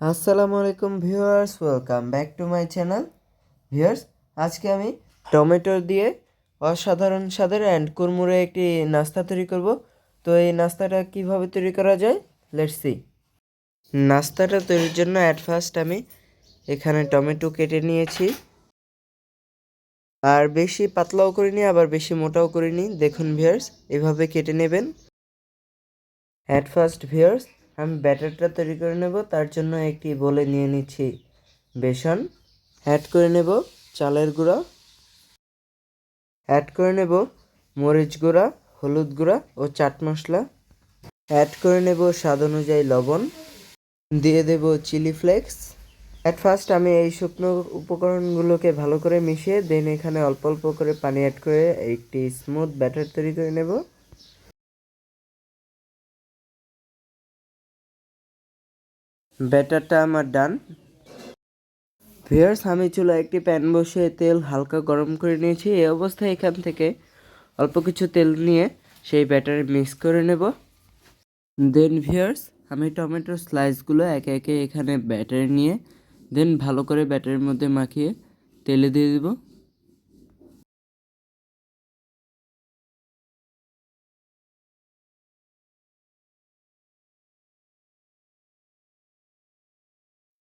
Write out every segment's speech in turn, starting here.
আসসালামু আলাইকুম viewers, welcome back to my channel. Viewers, আজকে আমি টমেটো দিয়ে অসাধারণ স্বাদের অ্যান্ড কুরমুরে একটি নাস্তা তৈরি করব। তো এই নাস্তাটা কিভাবে তৈরি করা যায়, লেটস সি। নাস্তাটা তৈরির জন্য অ্যাট ফার্স্ট আমি এখানে টমেটো কেটে নিয়েছি, আর বেশি পাতলাও করিনি আবার বেশি মোটাও করিনি। দেখুন ভিউয়ার্স, এভাবে কেটে নেবেন। অ্যাট ফার্স্ট ভিউয়ার্স, আমি ব্যাটারটা তৈরি করে নেব। তার জন্য একটি বলে নিয়ে নিচ্ছি বেসন, অ্যাড করে নেব চালের গুঁড়া, অ্যাড করে নেব মরিচ গুঁড়া, হলুদ গুঁড়া ও চাট মশলা, অ্যাড করে নেব স্বাদ অনুযায়ী লবণ, দিয়ে দেব চিলি ফ্লেক্স। অ্যাট ফার্স্ট আমি এই শুকনো উপকরণগুলোকে ভালো করে মিশিয়ে দেন এখানে অল্প অল্প করে পানি অ্যাড করে একটি স্মুথ ব্যাটার তৈরি করে নেব। ব্যাটারটা আমার ডান। ভিউয়ার্স, আমি চুলায় একটি প্যান বসিয়ে তেল হালকা গরম করে নিয়েছি। এই অবস্থায় এখান থেকে অল্প কিছু তেল নিয়ে সেই ব্যাটারে মিক্স করে নেব। দেন ভিউয়ার্স, আমি টমেটোর স্লাইসগুলো একে একে এখানে ব্যাটারে নিয়ে দেন ভালো করে ব্যাটারের মধ্যে মাখিয়ে তেলে দিয়ে দেব।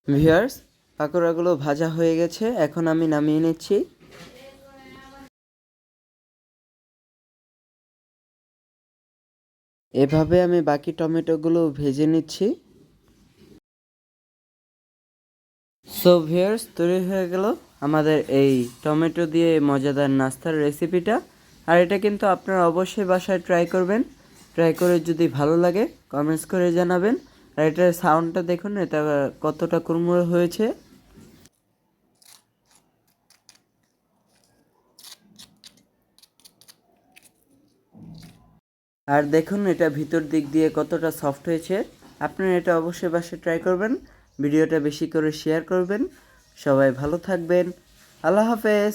ভিউয়ার্স, পাকোড়াগুলো ভাজা হয়ে গেছে, এখন আমি নামিয়ে নিচ্ছি। এভাবে আমি বাকি টমেটোগুলো ভেজে নিচ্ছি। সো ভিউয়ার্স, তৈরি হয়ে গেল আমাদের এই টমেটো দিয়ে মজাদার নাস্তার রেসিপিটা। আর এটা কিন্তু আপনারা অবশ্যই বাসায় ট্রাই করবেন। ট্রাই করে যদি ভালো লাগে কমেন্টস করে জানাবেন। আর এটার সাউন্ডটা দেখুন, এটা কতটা কুড়মুড়ে হয়েছে। আর দেখুন এটা ভিতর দিক দিয়ে কতটা সফট হয়েছে। আপনারা এটা অবশ্যই বাসায় ট্রাই করবেন। ভিডিওটা বেশি করে শেয়ার করবেন। সবাই ভালো থাকবেন। আল্লাহ হাফেজ।